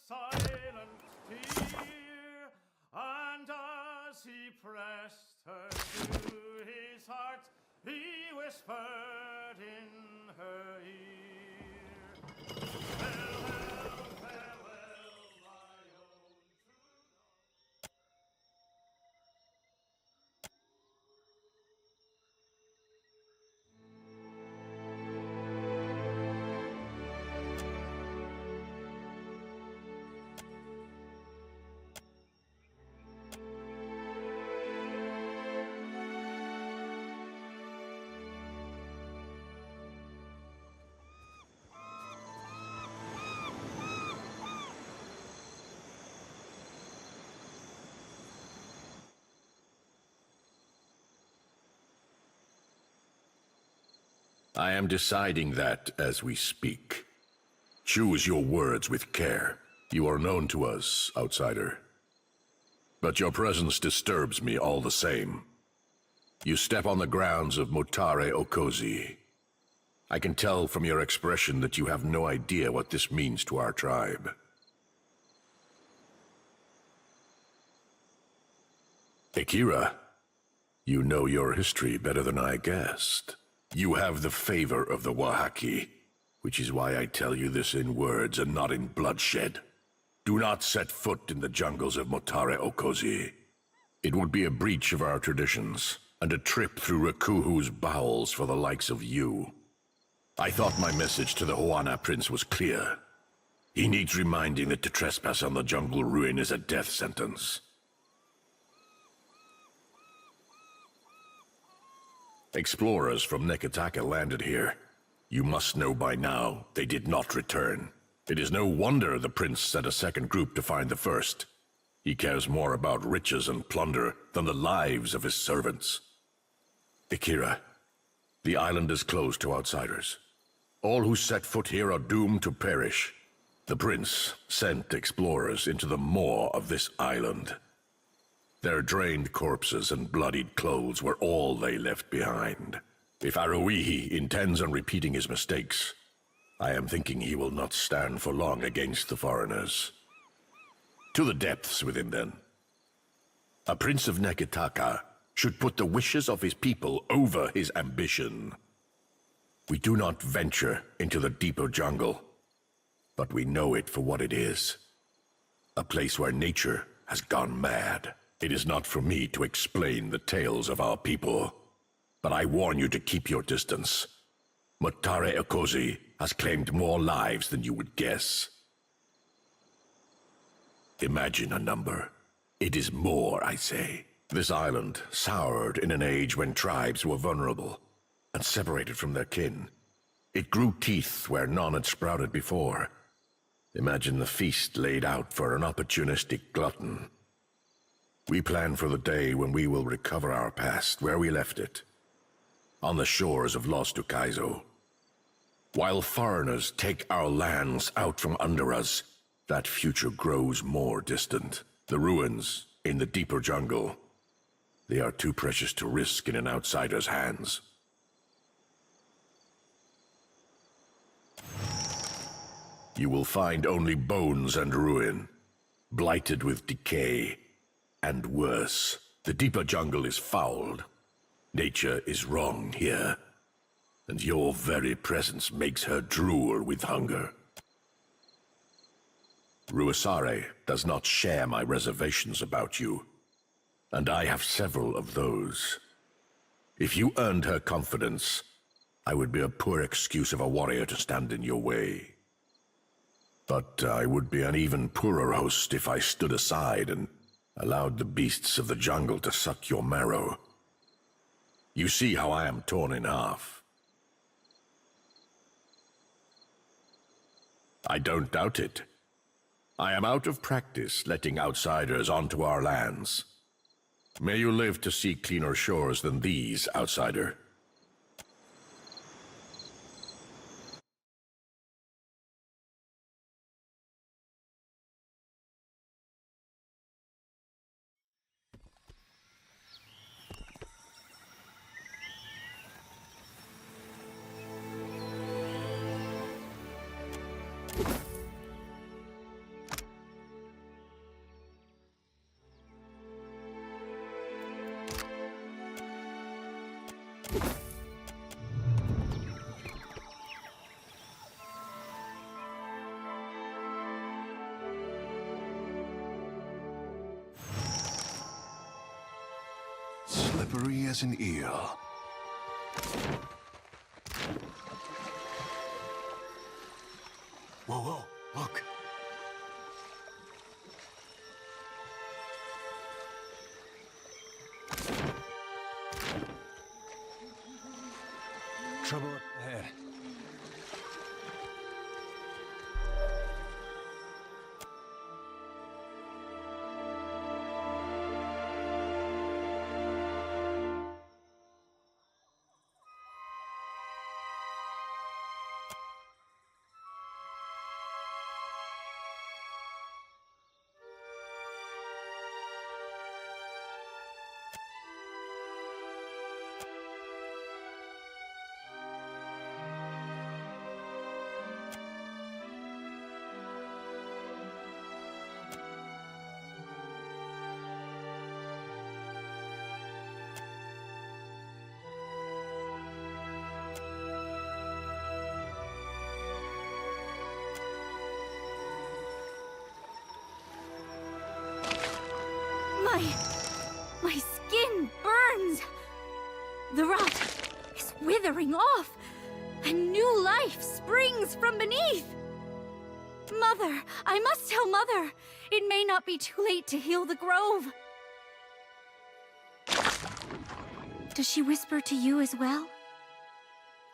silent tear, and as he pressed her to his heart, he whispered in her ear, farewell, farewell, my own true love. I am deciding that as we speak. Choose your words with care. You are known to us, outsider. But your presence disturbs me all the same. You step on the grounds of Motare Okozi. I can tell from your expression that you have no idea what this means to our tribe. Akira, you know your history better than I guessed. You have the favor of the Wahaki, which is why I tell you this in words and not in bloodshed. Do not set foot in the jungles of Motare Okozi. It would be a breach of our traditions, and a trip through Rakuhu's bowels for the likes of you. I thought my message to the Huana Prince was clear. He needs reminding that to trespass on the jungle ruin is a death sentence. Explorers from Neketaka landed here. You must know by now they did not return. It is no wonder the prince sent a second group to find the first. He cares more about riches and plunder than the lives of his servants. Akira, the island is closed to outsiders. All who set foot here are doomed to perish. The prince sent explorers into the maw of this island. Their drained corpses and bloodied clothes were all they left behind. If Aruihi intends on repeating his mistakes, I am thinking he will not stand for long against the foreigners. To the depths with him, then. A prince of Neketaka should put the wishes of his people over his ambition. We do not venture into the deeper jungle, but we know it for what it is. A place where nature has gone mad. It is not for me to explain the tales of our people, but I warn you to keep your distance. Motare Okozi has claimed more lives than you would guess. Imagine a number. It is more, I say. This island soured in an age when tribes were vulnerable and separated from their kin. It grew teeth where none had sprouted before. Imagine the feast laid out for an opportunistic glutton. We plan for the day when we will recover our past where we left it, on the shores of lost Ukaizo. While foreigners take our lands out from under us, that future grows more distant. The ruins in the deeper jungle, they are too precious to risk in an outsider's hands. You will find only bones and ruin, blighted with decay. And worse, the deeper jungle is fouled. Nature is wrong here, and your very presence makes her drool with hunger. Ruasare does not share my reservations about you, and I have several of those. If you earned her confidence, I would be a poor excuse of a warrior to stand in your way. But I would be an even poorer host if I stood aside and allowed the beasts of the jungle to suck your marrow. You see how I am torn in half. I don't doubt it. I am out of practice letting outsiders onto our lands. May you live to see cleaner shores than these, outsider. slippery as an eel. Whoa, whoa, look. Trouble up ahead. My skin burns! The rot is withering off, and new life springs from beneath! Mother! I must tell Mother! It may not be too late to heal the grove! Does she whisper to you as well?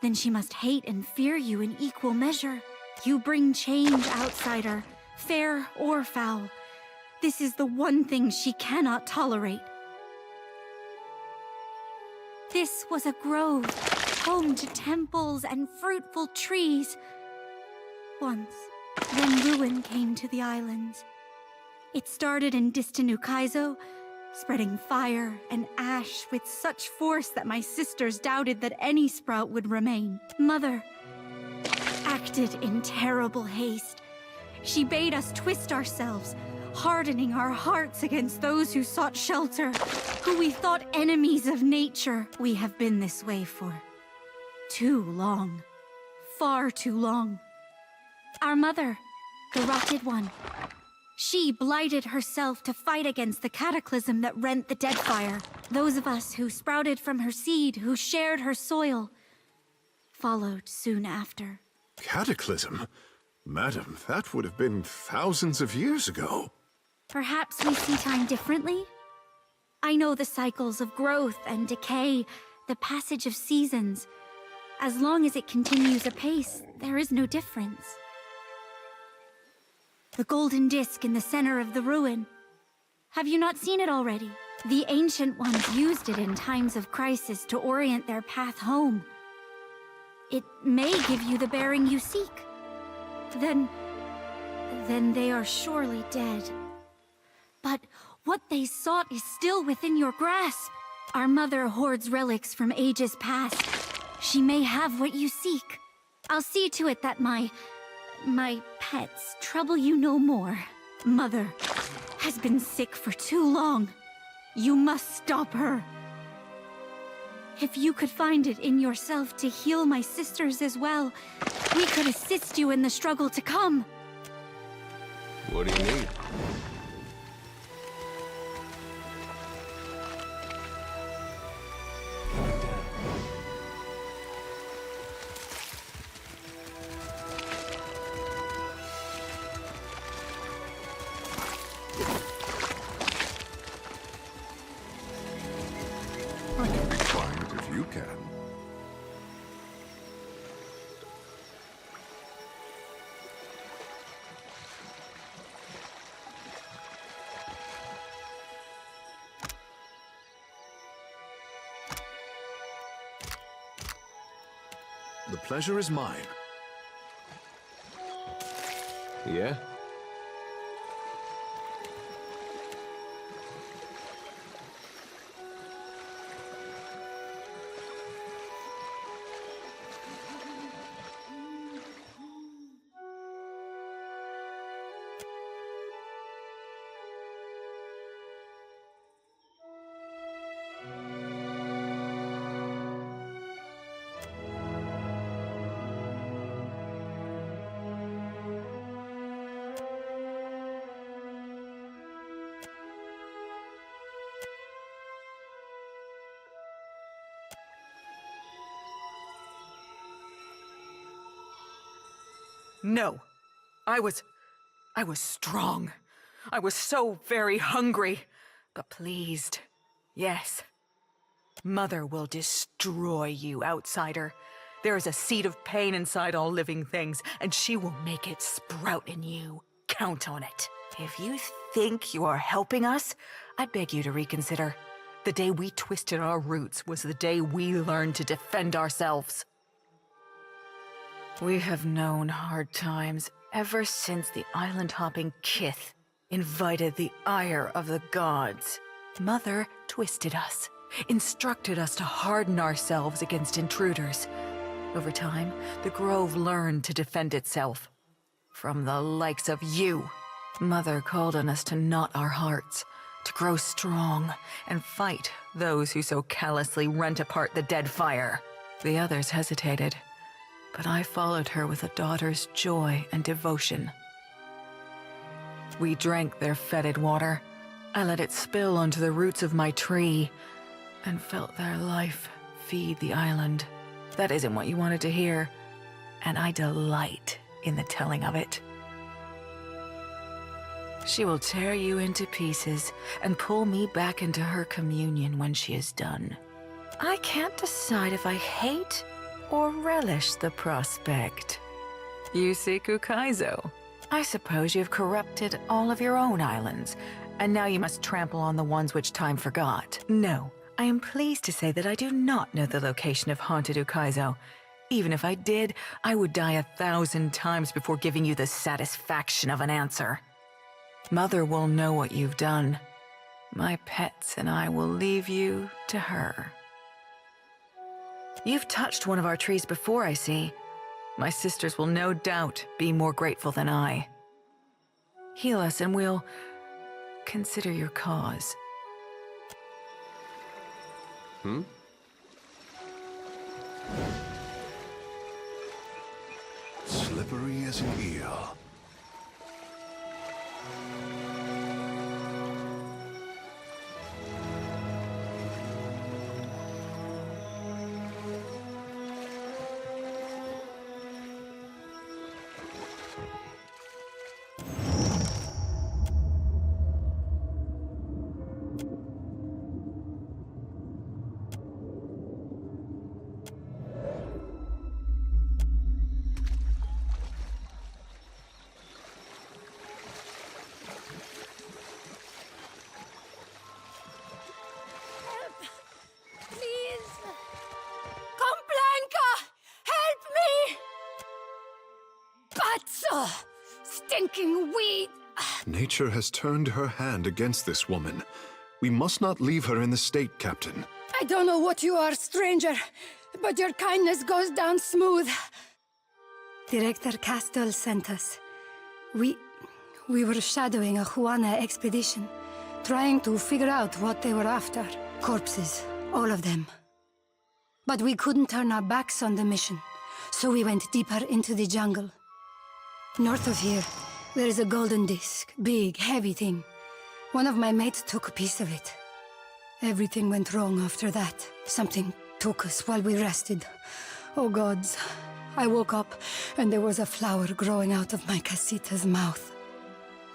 Then she must hate and fear you in equal measure. You bring change, outsider, fair or foul. This is the one thing she cannot tolerate. This was a grove, home to temples and fruitful trees. Once, then ruin came to the islands. It started in distant Ukaizo, spreading fire and ash with such force that my sisters doubted that any sprout would remain. Mother acted in terrible haste. She bade us twist ourselves, hardening our hearts against those who sought shelter, who we thought enemies of nature. We have been this way for too long. Far too long. Our mother, the rotted one, she blighted herself to fight against the cataclysm that rent the Deadfire. Those of us who sprouted from her seed, who shared her soil, followed soon after. Cataclysm? Madam, that would have been thousands of years ago. Perhaps we see time differently? I know the cycles of growth and decay, the passage of seasons. As long as it continues apace, there is no difference. The golden disc in the center of the ruin. Have you not seen it already? The ancient ones used it in times of crisis to orient their path home. It may give you the bearing you seek. Then they are surely dead. But what they sought is still within your grasp. Our mother hoards relics from ages past. She may have what you seek. I'll see to it that my pets trouble you no more. Mother has been sick for too long. You must stop her. If you could find it in yourself to heal my sisters as well, we could assist you in the struggle to come. What do you need? I can be quiet if you can. The pleasure is mine. Yeah? No. I was strong. I was so very hungry, but pleased. Yes. Mother will destroy you, outsider. There is a seed of pain inside all living things, and she will make it sprout in you. Count on it. If you think you are helping us, I beg you to reconsider. The day we twisted our roots was the day we learned to defend ourselves. We have known hard times ever since the island-hopping Kith invited the ire of the gods. Mother twisted us, instructed us to harden ourselves against intruders. Over time, the Grove learned to defend itself. From the likes of you. Mother called on us to knot our hearts, to grow strong, and fight those who so callously rent apart the dead fire. The others hesitated, but I followed her with a daughter's joy and devotion. We drank their fetid water. I let it spill onto the roots of my tree, and felt their life feed the island. That isn't what you wanted to hear, and I delight in the telling of it. She will tear you into pieces and pull me back into her communion when she is done. I can't decide if I hate or relish the prospect. You seek Ukaizo. I suppose you've corrupted all of your own islands, and now you must trample on the ones which time forgot. No, I am pleased to say that I do not know the location of haunted Ukaizo. Even if I did, I would die 1,000 times before giving you the satisfaction of an answer. Mother will know what you've done. My pets and I will leave you to her. You've touched one of our trees before, I see. My sisters will no doubt be more grateful than I. Heal us and we'll consider your cause. Slippery as an eel. Stinking weed! Nature has turned her hand against this woman. We must not leave her in the state, Captain. I don't know what you are, stranger, but your kindness goes down smooth. Director Castell sent us. We were shadowing a Juana expedition, trying to figure out what they were after. Corpses, all of them. But we couldn't turn our backs on the mission, so we went deeper into the jungle. North of here, there is a golden disc. Big, heavy thing. One of my mates took a piece of it. Everything went wrong after that. Something took us while we rested. Oh gods. I woke up, and there was a flower growing out of my Casita's mouth.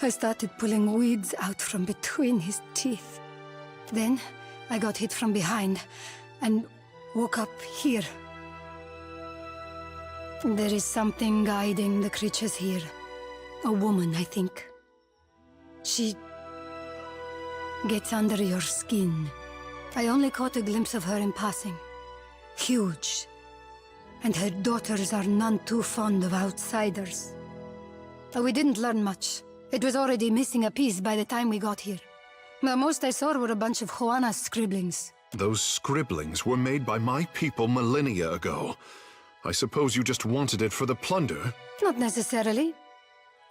I started pulling weeds out from between his teeth. Then, I got hit from behind, and woke up here. There is something guiding the creatures here. A woman, I think. She gets under your skin. I only caught a glimpse of her in passing. Huge. And her daughters are none too fond of outsiders. We didn't learn much. It was already missing a piece by the time we got here. The most I saw were a bunch of Juana's scribblings. Those scribblings were made by my people millennia ago. I suppose you just wanted it for the plunder? Not necessarily.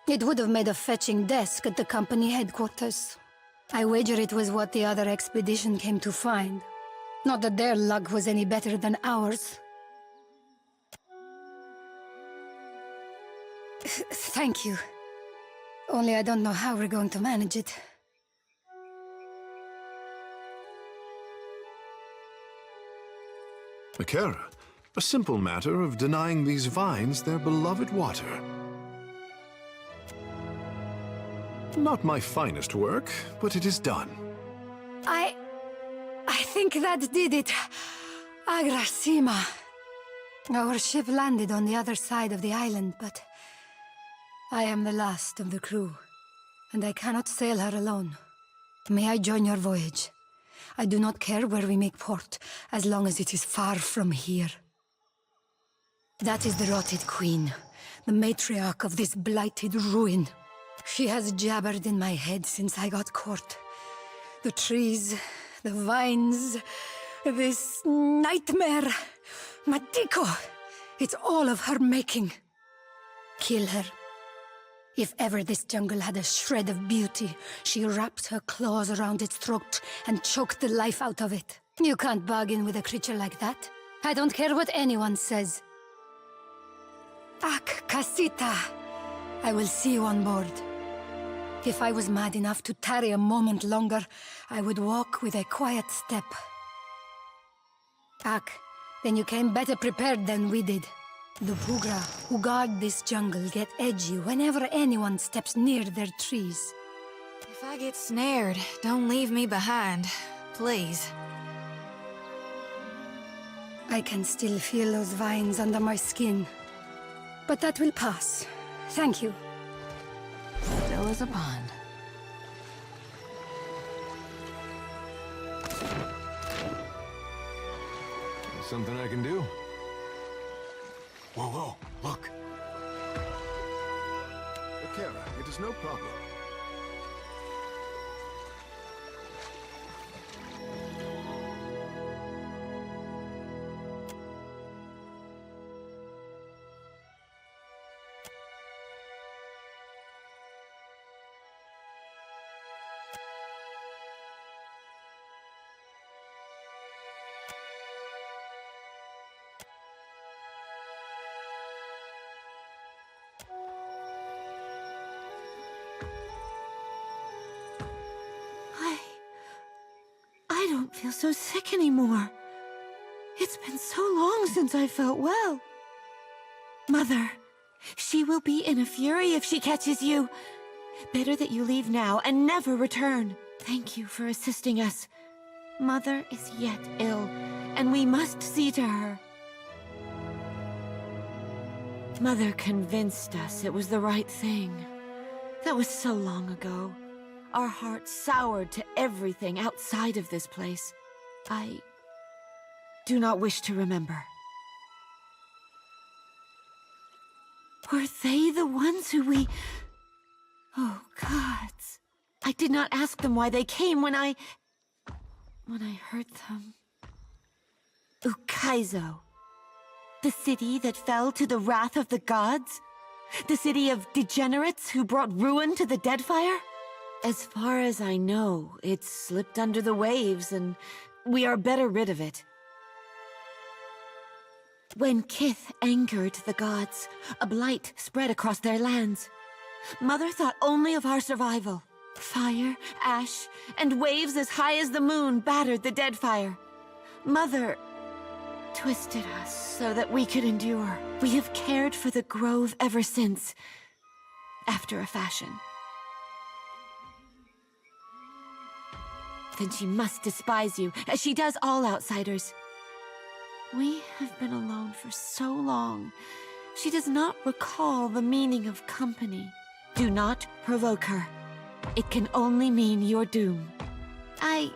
It would have made a fetching desk at the company headquarters. I wager it was what the other expedition came to find. Not that their luck was any better than ours. Thank you. Only I don't know how we're going to manage it. Mênpwgra, a simple matter of denying these vines their beloved water. Not my finest work, but it is done. I think that did it. Agrasima. Our ship landed on the other side of the island, but I am the last of the crew, and I cannot sail her alone. May I join your voyage? I do not care where we make port, as long as it is far from here. That is the rotted queen, the matriarch of this blighted ruin. She has jabbered in my head since I got caught. The trees, the vines, this nightmare. Matiko! It's all of her making. Kill her. If ever this jungle had a shred of beauty, she wrapped her claws around its throat and choked the life out of it. You can't bargain with a creature like that. I don't care what anyone says. Ak Kasita! I will see you on board. If I was mad enough to tarry a moment longer, I would walk with a quiet step. Ak, then you came better prepared than we did. The Mênpwgra who guard this jungle get edgy whenever anyone steps near their trees. If I get snared, don't leave me behind. Please. I can still feel those vines under my skin. But that will pass. Thank you. Still as a pond. Something I can do? Whoa, whoa, look. Akira, it is no problem. I don't feel so sick anymore. It's been so long since I felt well. Mother, she will be in a fury if she catches you. Better that you leave now and never return. Thank you for assisting us. Mother is yet ill, and we must see to her. Mother convinced us it was the right thing. That was so long ago. Our hearts soured to everything outside of this place. I do not wish to remember. Were they the ones who we... Oh, gods. I did not ask them why they came when I heard them. Ukaizo. The city that fell to the wrath of the gods? The city of degenerates who brought ruin to the Deadfire? As far as I know, it's slipped under the waves, and we are better rid of it. When Kith angered the gods, a blight spread across their lands. Mother thought only of our survival. Fire, ash, and waves as high as the moon battered the Deadfire. Mother twisted us so that we could endure. We have cared for the grove ever since, after a fashion. Then she must despise you, as she does all outsiders. We have been alone for so long. She does not recall the meaning of company. Do not provoke her. It can only mean your doom. I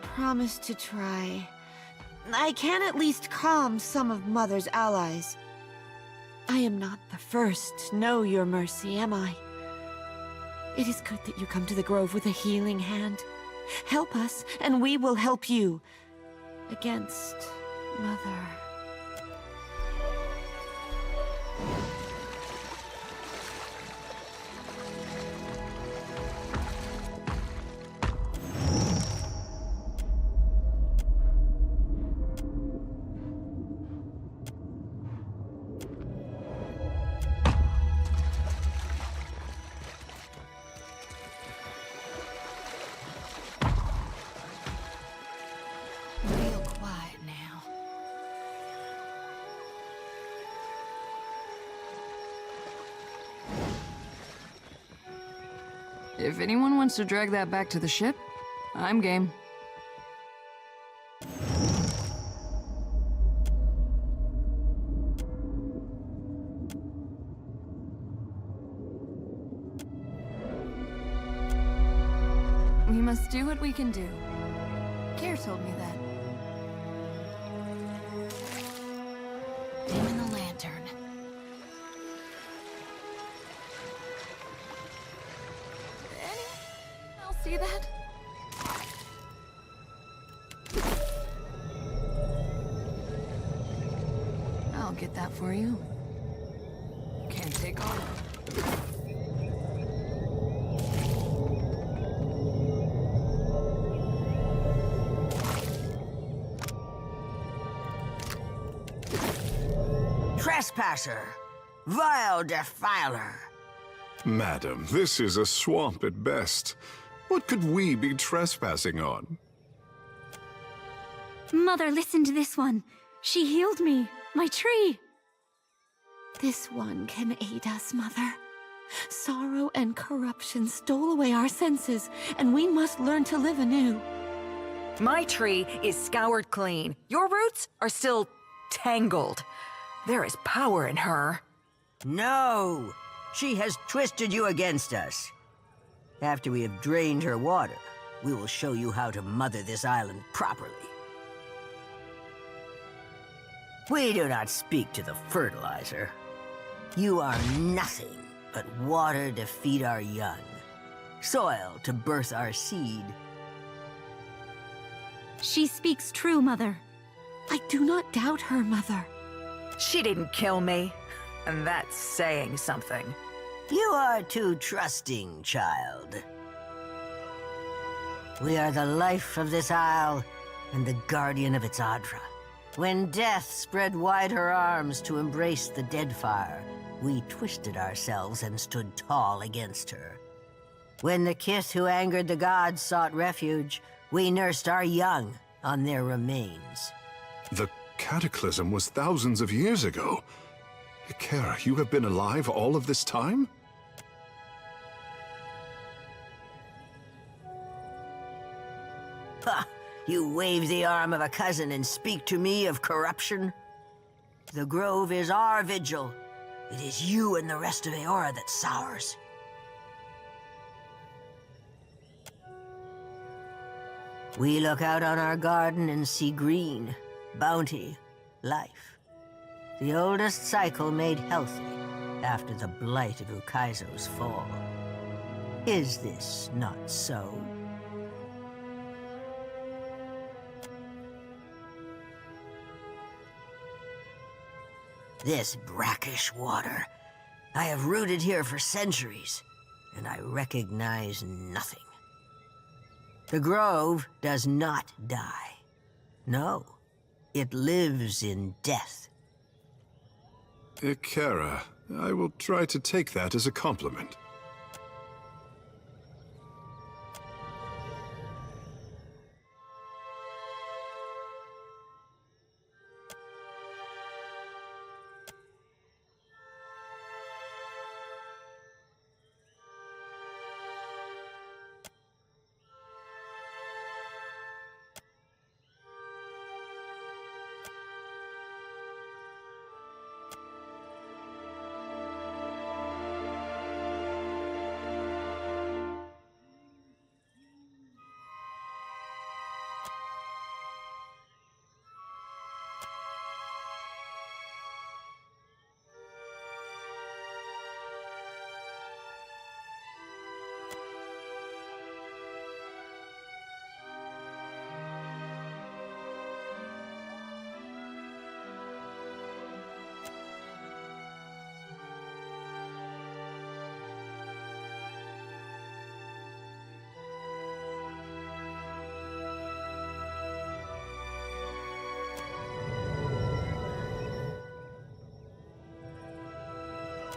promise to try. I can at least calm some of Mother's allies. I am not the first to know your mercy, am I? It is good that you come to the grove with a healing hand. Help us, and we will help you. Against Mother. If anyone wants to drag that back to the ship, I'm game. We must do what we can do. Care told me that. Dim in the lantern. Anyone else see that? I'll get that for you. Can't take all of it. Trespasser! Vile defiler! Madam, this is a swamp at best. What could we be trespassing on? Mother, listen to this one. She healed me. My tree. This one can aid us, Mother. Sorrow and corruption stole away our senses, and we must learn to live anew. My tree is scoured clean. Your roots are still tangled. There is power in her. No! She has twisted you against us. After we have drained her water, we will show you how to mother this island properly. We do not speak to the fertilizer. You are nothing but water to feed our young, soil to birth our seed. She speaks true, Mother. I do not doubt her, Mother. She didn't kill me, and that's saying something. You are too trusting, child. We are the life of this isle and the guardian of its Adra. When death spread wide her arms to embrace the dead fire, we twisted ourselves and stood tall against her. When the kith who angered the gods sought refuge, we nursed our young on their remains. The cataclysm was thousands of years ago. Ikera, you have been alive all of this time? Ha! You wave the arm of a cousin and speak to me of corruption? The grove is our vigil. It is you and the rest of Eora that sours. We look out on our garden and see green, bounty, life. The oldest cycle made healthy after the blight of Ukaizo's fall. Is this not so? This brackish water. I have rooted here for centuries, and I recognize nothing. The grove does not die. No, it lives in death. Ikera, I will try to take that as a compliment.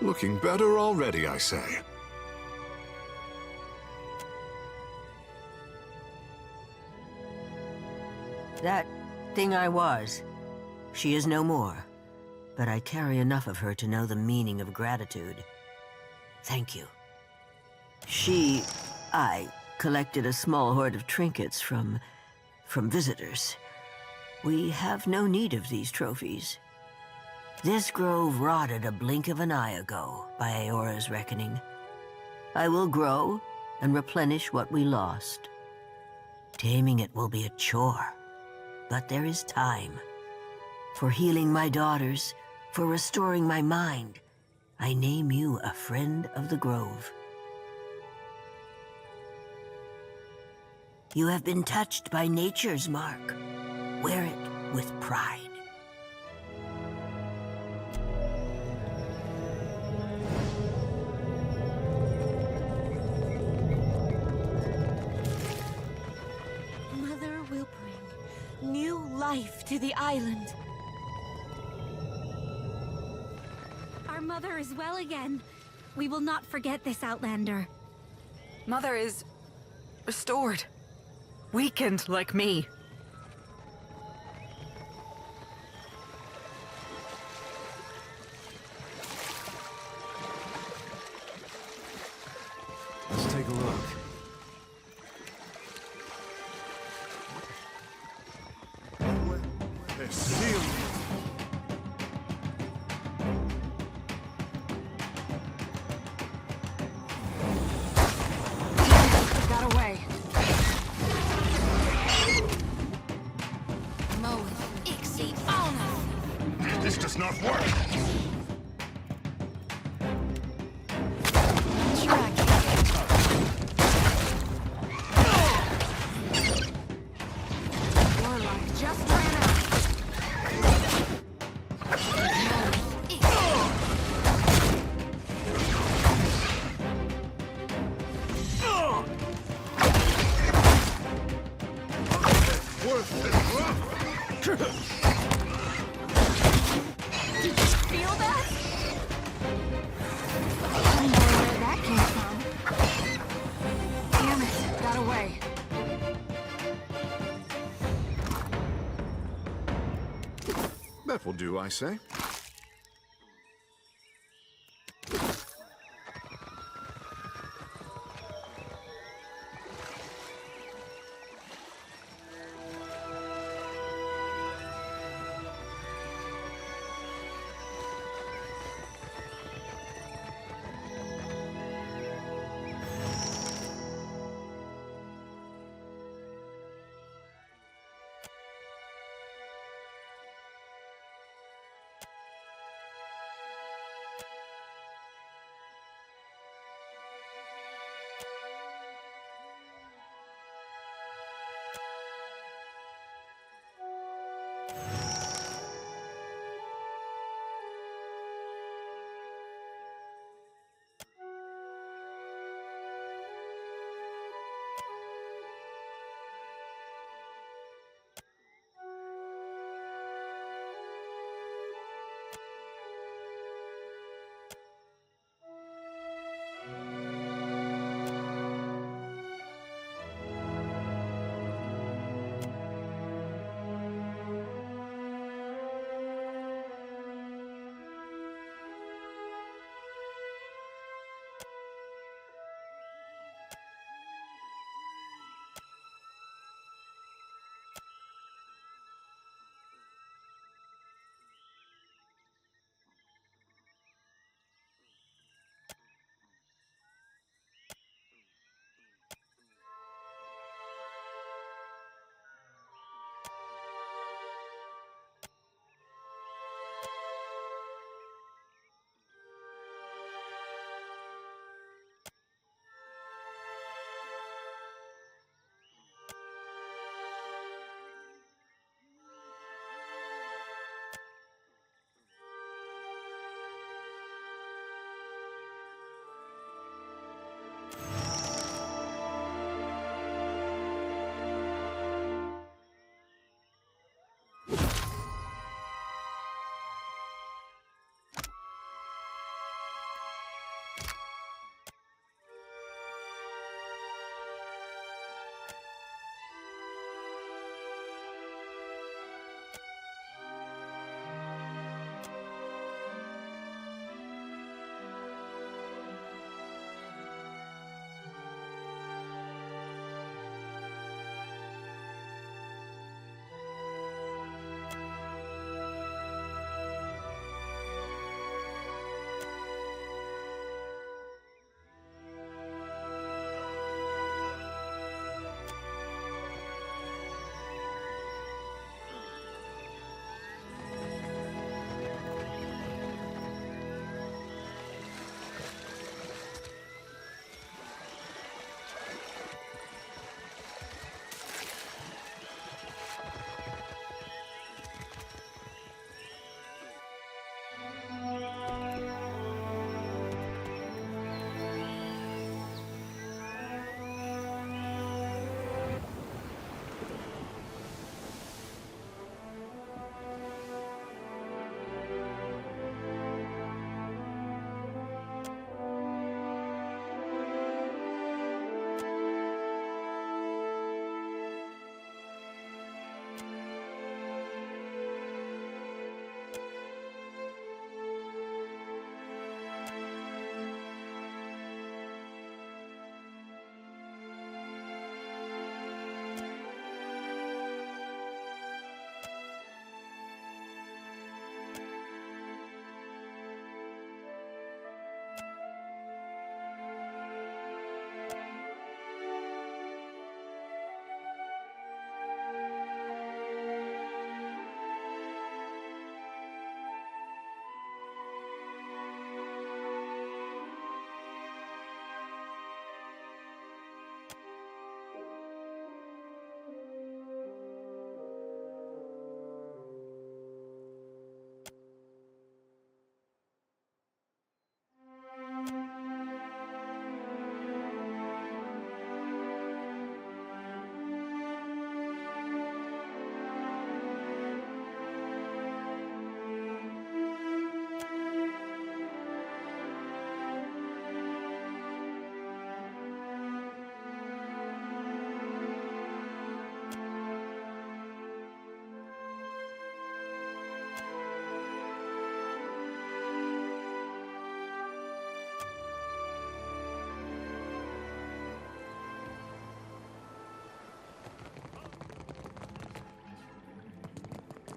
Looking better already, I say. That thing I was, she is no more. But I carry enough of her to know the meaning of gratitude. Thank you. She I collected a small hoard of trinkets from visitors. We have no need of these trophies. This grove rotted a blink of an eye ago, by Aora's reckoning. I will grow and replenish what we lost. Taming it will be a chore, but there is time. For healing my daughters, for restoring my mind, I name you a friend of the grove. You have been touched by nature's mark. Wear it with pride. Mother will bring new life to the island. Our mother is well again. We will not forget this, Outlander. Mother is restored. Weakened like me. Let's take a look. Got away. This does not work. Warlock just ran out. Did you feel that? I wonder where that came from. Damn it, got away. That will do, I say.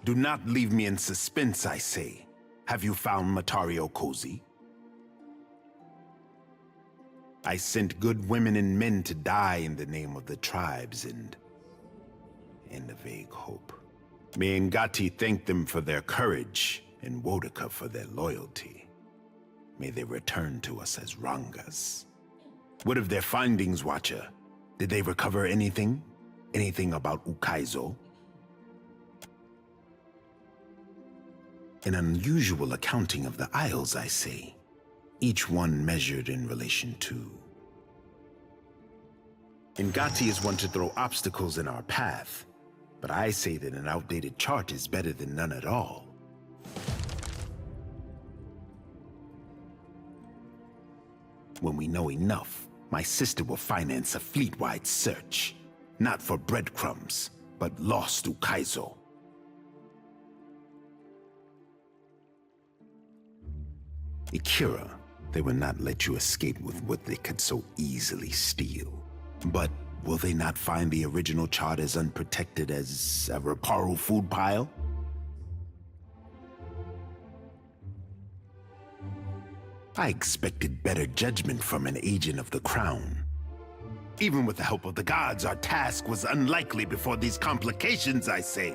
Do not leave me in suspense, I say. Have you found Matario Kozi? I sent good women and men to die in the name of the tribes and in the vague hope. May Ngati thank them for their courage and Wodaka for their loyalty. May they return to us as Rangas. What of their findings, Watcher? Did they recover anything? Anything about Ukaizo? An unusual accounting of the Isles, I say. Each one measured in relation to. Ngati is one to throw obstacles in our path, but I say that an outdated chart is better than none at all. When we know enough, my sister will finance a fleet-wide search. Not for breadcrumbs, but lost Ukaizo. Ikira, they will not let you escape with what they could so easily steal. But will they not find the original chart as unprotected as a Reparo food pile? I expected better judgment from an agent of the Crown. Even with the help of the gods, our task was unlikely before these complications, I say.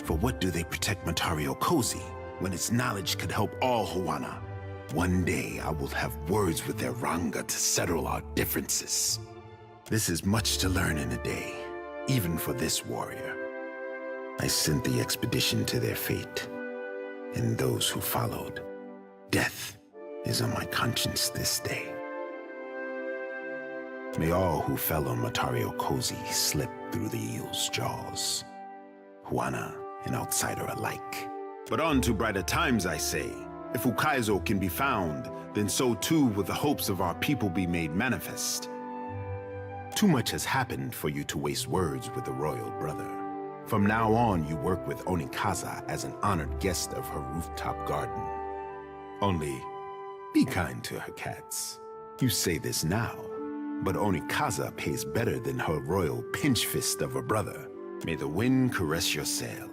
For what do they protect Matario Kozi, when its knowledge could help all Huana? One day I will have words with their Ranga to settle our differences. This is much to learn in a day, even for this warrior. I sent the expedition to their fate, and those who followed. Death is on my conscience this day. May all who fell on Matario Kozi slip through the eel's jaws. Huana and outsider alike. But on to brighter times, I say. If Ukaizo can be found, then so too will the hopes of our people be made manifest. Too much has happened for you to waste words with the royal brother. From now on, you work with Onikaza as an honored guest of her rooftop garden. Only, be kind to her cats. You say this now, but Onikaza pays better than her royal pinch fist of a brother. May the wind caress your sail.